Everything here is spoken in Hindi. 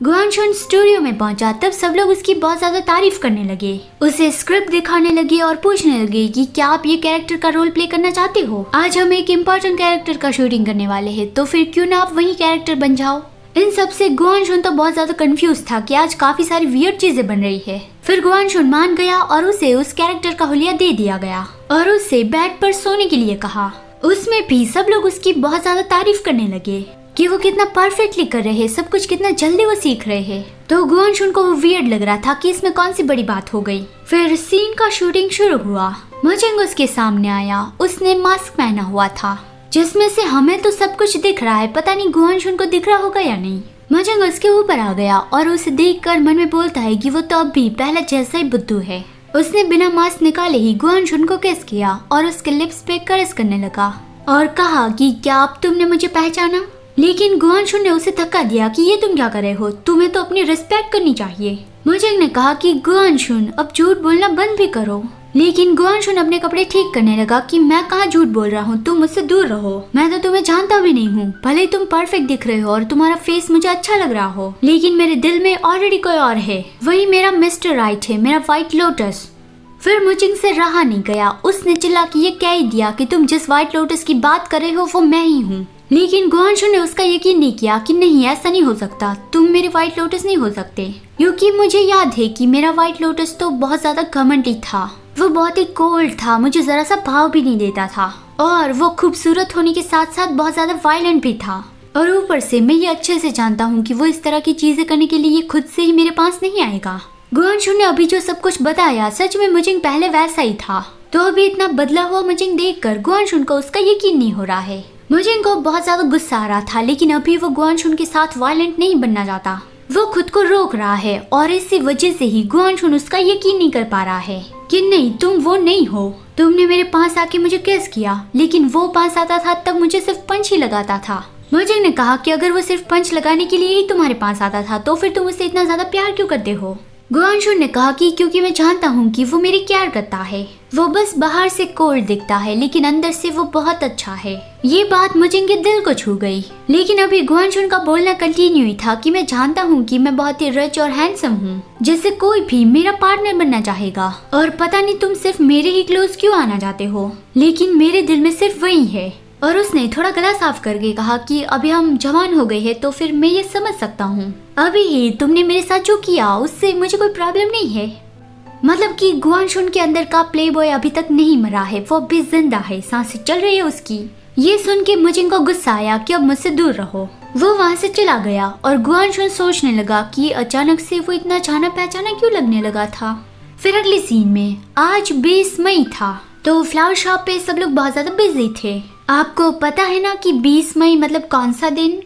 गुआनशुन स्टूडियो में पहुंचा तब सब लोग उसकी बहुत ज्यादा तारीफ करने लगे, उसे स्क्रिप्ट दिखाने लगे और पूछने लगे कि क्या आप ये कैरेक्टर का रोल प्ले करना चाहते हो। आज हम एक इम्पोर्टेंट कैरेक्टर का शूटिंग करने वाले हैं, तो फिर क्यों ना आप वही कैरेक्टर बन जाओ। इन सब से गुआनशुन तो बहुत ज्यादा कंफ्यूज था कि आज काफी सारी वियर्ड चीजें बन रही है। फिर गुआनशुन मान गया और उसे उस कैरेक्टर का हुलिया दे दिया गया और उससे बेड पर सोने के लिए कहा। उसमें भी सब लोग उसकी बहुत ज्यादा तारीफ करने लगे कि वो कितना परफेक्टली कर रहे हैं, सब कुछ कितना जल्दी वो सीख रहे हैं। तो गुआनशुन को वो वियर्ड लग रहा था कि इसमें कौन सी बड़ी बात हो गई। फिर सीन का शूटिंग शुरू हुआ। मोजिंग उसके सामने आया। उसने मास्क पहना हुआ था जिसमें से हमें तो सब कुछ दिख रहा है, पता नहीं गुआनशुन को दिख रहा होगा या नहीं। मोजिंग उसके ऊपर आ गया और उसे देखकर मन में बोलता है कि वो तो अब भी पहले जैसा ही बुद्धू है। उसने बिना मास्क निकाले ही गुआनशुन को किस किया और उसके लिप्स पे करस करने लगा और कहा कि क्या अब तुमने मुझे पहचाना। लेकिन गुआनशुन ने उसे धक्का दिया कि ये तुम क्या कर रहे हो, तुम्हें तो अपनी रिस्पेक्ट करनी चाहिए। मोजिंग ने कहा कि गुआनशुन अब झूठ बोलना बंद भी करो। लेकिन गुआनशुन अपने कपड़े ठीक करने लगा कि मैं कहाँ झूठ बोल रहा हूँ, तुम मुझसे दूर रहो, मैं तो तुम्हें जानता भी नहीं हूँ। भले ही तुम परफेक्ट दिख रहे हो और तुम्हारा फेस मुझे अच्छा लग रहा हो, लेकिन मेरे दिल में ऑलरेडी कोई और है, वही मेरा मिस्टर राइट है, मेरा व्हाइट लोटस। फिर मोजिंग से रहा नहीं गया, उसने चिल्ला के ये कह ही दिया कि तुम जिस व्हाइट लोटस की बात कर रहे हो वो मैं ही हूँ। लेकिन गुआनशुन ने उसका यकीन नहीं किया कि नहीं, ऐसा नहीं हो सकता, तुम मेरे व्हाइट लोटस नहीं हो सकते, क्योंकि मुझे याद है कि मेरा व्हाइट लोटस तो बहुत ज्यादा घमंडी था, वो बहुत ही कोल्ड था, मुझे जरा सा भाव भी नहीं देता था और वो खूबसूरत होने के साथ साथ बहुत ज्यादा वायलेंट भी था। और ऊपर से मैं ये अच्छे से जानता हूँ कि वो इस तरह की चीजें करने के लिए खुद से ही मेरे पास नहीं आएगा। गुआनशुन ने अभी जो सब कुछ बताया, सच में मोजिंग पहले वैसा ही था, तो अभी इतना बदला हुआ मोजिंग देखकर गुआनशुन को उसका यकीन नहीं हो रहा है। मोजिंग को बहुत ज्यादा गुस्सा आ रहा था, लेकिन अभी वो गुआनशुन के साथ वायलेंट नहीं बनना चाहता, वो खुद को रोक रहा है और इसी वजह से ही गुआनशुन उसका यकीन नहीं कर पा रहा है कि नहीं, तुम वो नहीं हो, तुमने मेरे पास आके मुझे किस किया, लेकिन वो पास आता था तब मुझे सिर्फ पंच ही लगाता था। मोजिंग ने कहा कि अगर वो सिर्फ पंच लगाने के लिए ही तुम्हारे पास आता था तो फिर तुम उससे इतना ज्यादा प्यार क्यों करते हो। गुआनशुन ने कहा कि क्योंकि मैं जानता हूँ कि वो मेरी केयर करता है, वो बस बाहर से कोल्ड दिखता है लेकिन अंदर से वो बहुत अच्छा है। ये बात मोजिंग के दिल को छू गई। लेकिन अभी गुआनशुन का बोलना कंटिन्यू ही था कि मैं जानता हूँ कि मैं बहुत ही रिच और हैंडसम हूँ, जिससे कोई भी मेरा पार्टनर बनना चाहेगा, और पता नहीं तुम सिर्फ मेरे ही क्लोज क्यों आना चाहते हो, लेकिन मेरे दिल में सिर्फ वही है। और उसने थोड़ा गला साफ करके कहा कि अभी हम जवान हो गए हैं तो फिर मैं ये समझ सकता हूँ, अभी ही तुमने मेरे साथ जो किया उससे मुझे कोई प्रॉब्लम नहीं है। मतलब कि गुआनशुन के अंदर का प्ले बॉय अभी तक नहीं मरा है, वो अभी जिंदा है, सांसें चल रही है उसकी। ये सुन के मोजिंग को गुस्सा आया कि अब मुझसे दूर रहो। वो वहाँ से चला गया और गुआनशुन सोचने लगा कि अचानक से वो इतना जाना पहचाना क्यों लगने लगा था। फिर अगले सीन में आज 20 मई था, तो फ्लावर शॉप पे सब लोग बहुत ज्यादा बिजी थे। आपको पता है ना कि 20 मई मतलब कौन सा दिन?